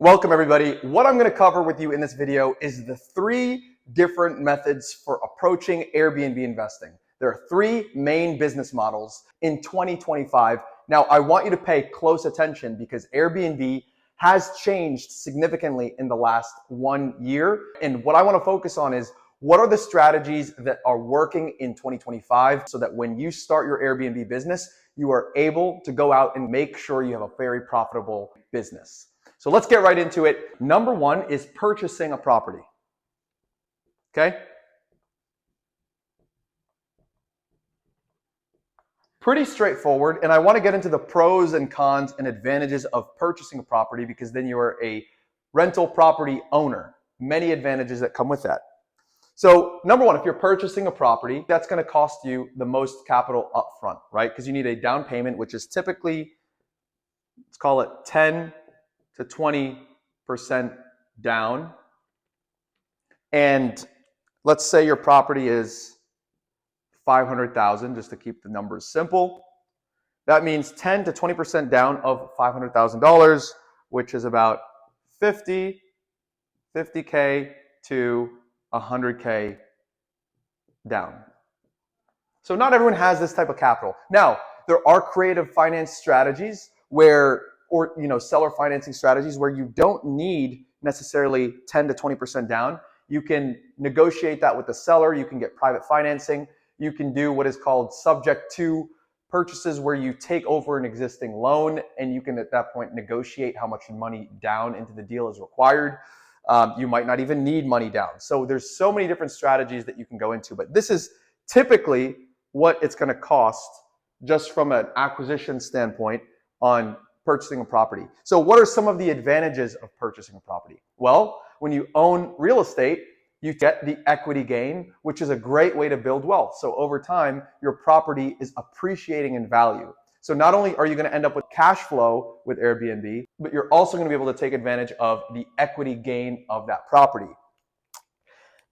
Welcome everybody. What I'm going to cover with you in this video is the 3 different methods for approaching Airbnb investing. There are 3 main business models in 2025. Now, I want you to pay close attention because Airbnb has changed significantly in the last 1 year. And what I want to focus on is what are the strategies that are working in 2025 so that when you start your Airbnb business, you are able to go out and make sure you have a very profitable business. So let's get right into it. Number 1 is purchasing a property. Okay? Pretty straightforward, and I want to get into the pros and cons and advantages of purchasing a property because then you are a rental property owner. Many advantages that come with that. So number 1, if you're purchasing a property, that's going to cost you the most capital upfront, right? Because you need a down payment, which is typically, let's call it 10 to 20% down. And let's say your property is $500,000, just to keep the numbers simple. That means 10 to 20% down of $500,000, which is about 50K to 100K down. So not everyone has this type of capital. Now, there are creative finance strategies or seller financing strategies where you don't need necessarily 10 to 20% down. You can negotiate that with the seller. You can get private financing. You can do what is called subject to purchases where you take over an existing loan and you can at that point negotiate how much money down into the deal is required. You might not even need money down. So there's so many different strategies that you can go into, but this is typically what it's going to cost just from an acquisition standpoint on purchasing a property. So what are some of the advantages of purchasing a property? Well, when you own real estate, you get the equity gain, which is a great way to build wealth. So over time, your property is appreciating in value. So not only are you going to end up with cash flow with Airbnb, but you're also going to be able to take advantage of the equity gain of that property.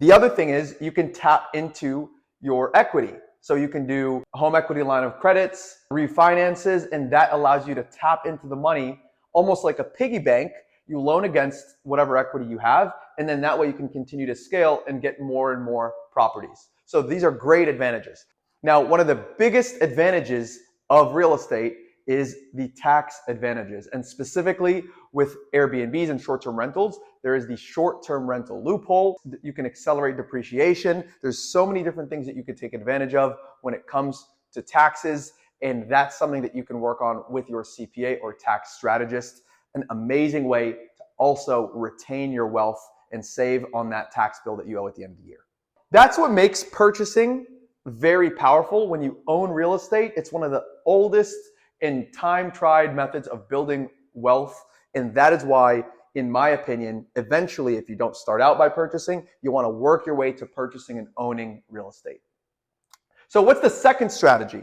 The other thing is you can tap into your equity. So you can do a home equity line of credits, refinances, and that allows you to tap into the money almost like a piggy bank. You loan against whatever equity you have, and then that way you can continue to scale and get more and more properties. So these are great advantages. Now, one of the biggest advantages of real estate is the tax advantages. And specifically with Airbnbs and short-term rentals, there is the short-term rental loophole. You can accelerate depreciation. There's so many different things that you could take advantage of when it comes to taxes. And that's something that you can work on with your CPA or tax strategist. An amazing way to also retain your wealth and save on that tax bill that you owe at the end of the year. That's what makes purchasing very powerful. When you own real estate, it's one of the oldest and time-tried methods of building wealth. And that is why, in my opinion, eventually, if you don't start out by purchasing, you want to work your way to purchasing and owning real estate. So what's the second strategy?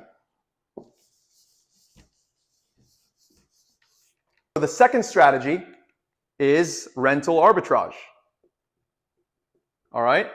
So the second strategy is rental arbitrage. All right.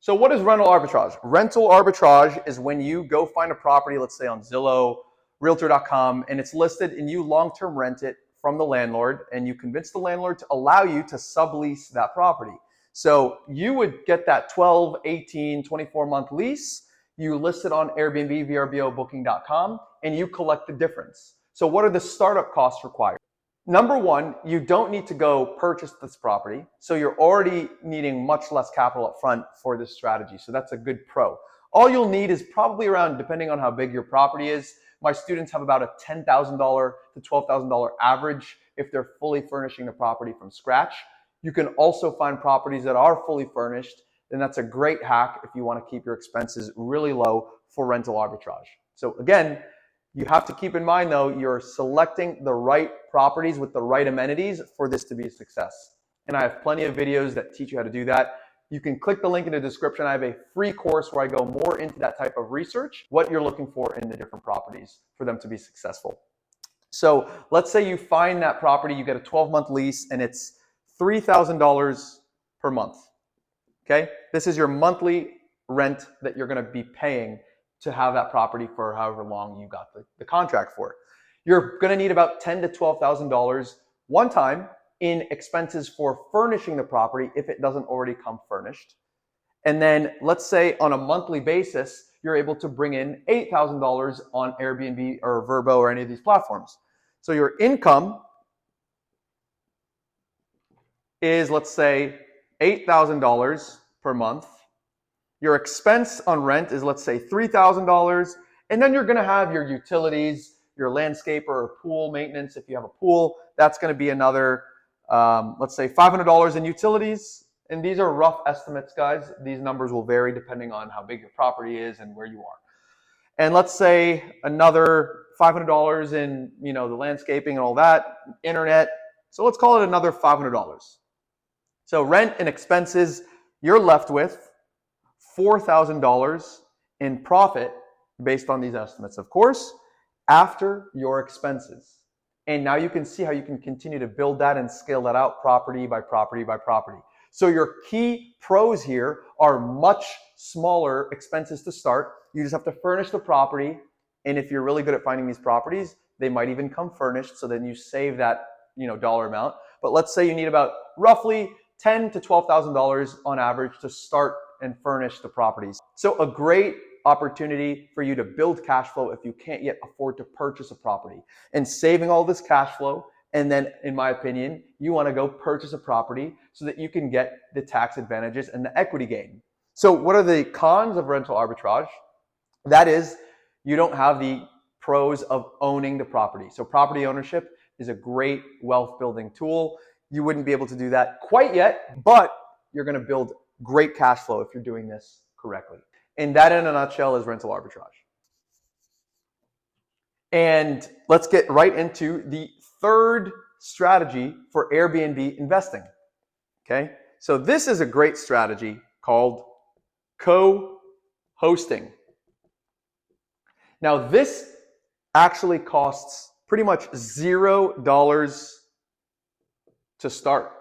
So what is rental arbitrage? Rental arbitrage is when you go find a property, let's say on Zillow, Realtor.com, and it's listed and you long-term rent it from the landlord and you convince the landlord to allow you to sublease that property. So you would get that 12, 18, 24-month lease, you list it on Airbnb, VRBO, Booking.com, and you collect the difference. So what are the startup costs required? Number 1, you don't need to go purchase this property. So you're already needing much less capital up front for this strategy. So that's a good pro. All you'll need is probably around, depending on how big your property is, my students have about a $10,000 to $12,000 average if they're fully furnishing the property from scratch. You can also find properties that are fully furnished, and that's a great hack if you want to keep your expenses really low for rental arbitrage. So again, you have to keep in mind though, you're selecting the right properties with the right amenities for this to be a success. And I have plenty of videos that teach you how to do that. You can click the link in the description. I have a free course where I go more into that type of research, what you're looking for in the different properties for them to be successful. So let's say you find that property, you get a 12-month lease and it's $3,000 per month. Okay, this is your monthly rent that you're going to be paying to have that property for however long you got the contract for. You're going to need about $10,000 to $12,000 one time in expenses for furnishing the property if it doesn't already come furnished. And then let's say on a monthly basis, you're able to bring in $8,000 on Airbnb or Vrbo or any of these platforms. So your income is, let's say, $8,000 per month. Your expense on rent is, let's say, $3,000. And then you're going to have your utilities, your landscaper or pool maintenance. If you have a pool, that's going to be another, let's say, $500 in utilities. And these are rough estimates, guys. These numbers will vary depending on how big your property is and where you are. And let's say another $500 in, the landscaping and all that, internet. So let's call it another $500. So rent and expenses, you're left with $4,000 in profit based on these estimates, of course, after your expenses. And now you can see how you can continue to build that and scale that out property by property by property. So your key pros here are much smaller expenses to start. You just have to furnish the property. And if you're really good at finding these properties, they might even come furnished. So then you save that, dollar amount. But let's say you need about roughly $10,000 to $12,000 on average to start and furnish the properties. So a great opportunity for you to build cash flow if you can't yet afford to purchase a property. And saving all this cash flow, and then, in my opinion, you want to go purchase a property so that you can get the tax advantages and the equity gain. So what are the cons of rental arbitrage? That is, you don't have the pros of owning the property. So property ownership is a great wealth building tool. You wouldn't be able to do that quite yet, but you're going to build great cash flow if you're doing this correctly. And that, in a nutshell, is rental arbitrage. And let's get right into the third strategy for Airbnb investing. Okay, so this is a great strategy called co-hosting. Now, this actually costs pretty much $0 to start.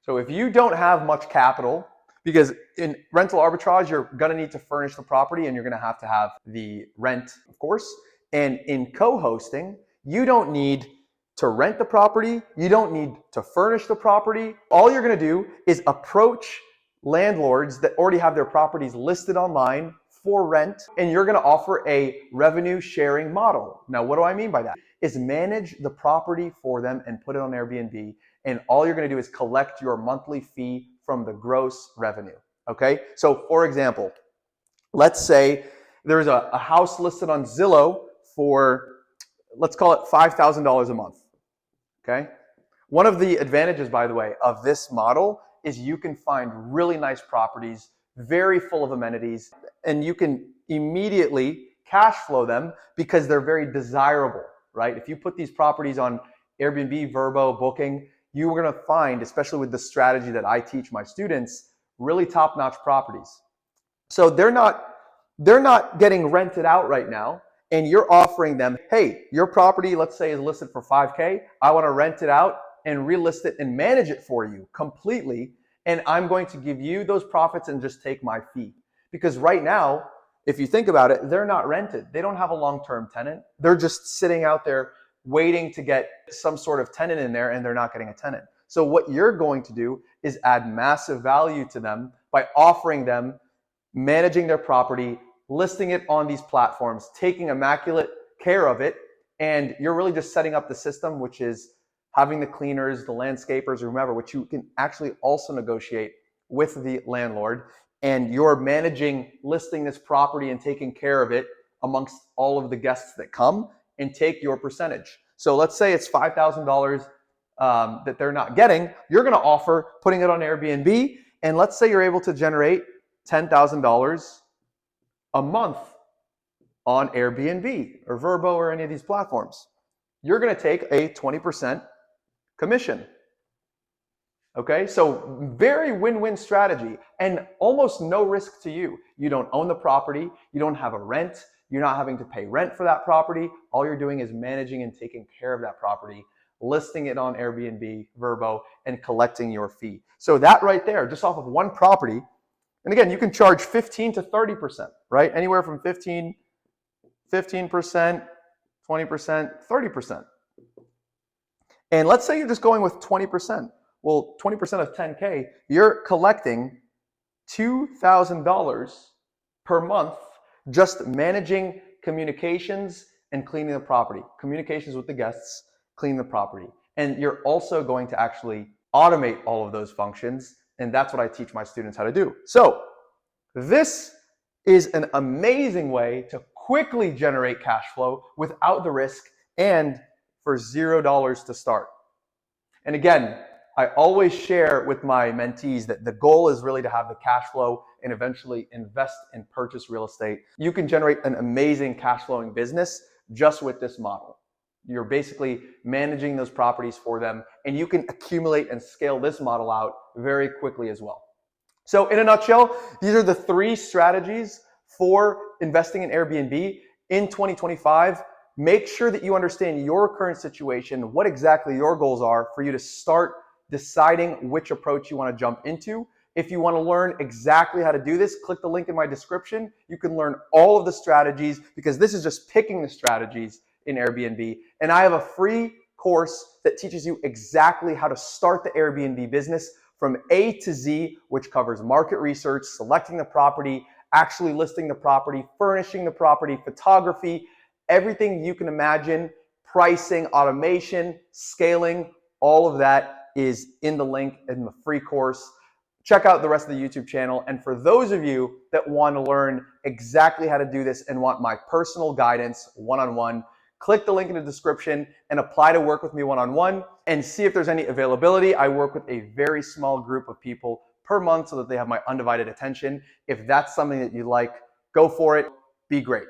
So if you don't have much capital, because in rental arbitrage, you're going to need to furnish the property and you're going to have the rent, of course. And in co-hosting, you don't need to rent the property. You don't need to furnish the property. All you're going to do is approach landlords that already have their properties listed online for rent, and you're going to offer a revenue sharing model. Now, what do I mean by that? Is manage the property for them and put it on Airbnb, and all you're going to do is collect your monthly fee from the gross revenue. Okay, so for example, let's say there's a house listed on Zillow for, let's call it $5,000 a month. Okay, one of the advantages, by the way, of this model is you can find really nice properties, very full of amenities, and you can immediately cash flow them because they're very desirable, right? If you put these properties on Airbnb, Vrbo, Booking, you are going to find, especially with the strategy that I teach my students, really top-notch properties. So they're not getting rented out right now, and you're offering them, hey, your property, let's say, is listed for $5K. I want to rent it out and relist it and manage it for you completely, and I'm going to give you those profits and just take my fee. Because right now, if you think about it, they're not rented. They don't have a long-term tenant. They're just sitting out there waiting to get some sort of tenant in there, and they're not getting a tenant. So what you're going to do is add massive value to them by offering them managing their property, listing it on these platforms, taking immaculate care of it, and you're really just setting up the system, which is having the cleaners, the landscapers, whomever, which you can actually also negotiate with the landlord, and you're managing listing this property and taking care of it amongst all of the guests that come, and take your percentage. So let's say it's $5,000 that they're not getting. You're going to offer putting it on Airbnb, and let's say you're able to generate $10,000 a month on Airbnb or Vrbo or any of these platforms. You're going to take a 20% commission. Okay, so very win-win strategy and almost no risk to you. You don't own the property, you don't have a rent, you're not having to pay rent for that property. All you're doing is managing and taking care of that property, listing it on Airbnb, Vrbo, and collecting your fee. So that right there, just off of one property, and again, you can charge 15 to 30%, right? Anywhere from 15%, 20%, 20%, 30%. And let's say you're just going with 20%. Well, 20% of 10K, you're collecting $2,000 per month just managing communications and cleaning the property. Communications with the guests, cleaning the property. And you're also going to actually automate all of those functions. And that's what I teach my students how to do. So this is an amazing way to quickly generate cash flow without the risk and for $0 to start. And again, I always share with my mentees that the goal is really to have the cash flow and eventually invest and purchase real estate. You can generate an amazing cash flowing business just with this model. You're basically managing those properties for them, and you can accumulate and scale this model out very quickly as well. So in a nutshell, these are the 3 strategies for investing in Airbnb in 2025. Make sure that you understand your current situation, what exactly your goals are for you to start deciding which approach you want to jump into. If you want to learn exactly how to do this, click the link in my description. You can learn all of the strategies because this is just picking the strategies in Airbnb. And I have a free course that teaches you exactly how to start the Airbnb business from A to Z, which covers market research, selecting the property, actually listing the property, furnishing the property, photography, everything you can imagine, pricing, automation, scaling, all of that is in the link in the free course. Check out the rest of the YouTube channel. And for those of you that want to learn exactly how to do this and want my personal guidance one-on-one, click the link in the description and apply to work with me one-on-one and see if there's any availability. I work with a very small group of people per month so that they have my undivided attention. If that's something that you like, go for it. Be great.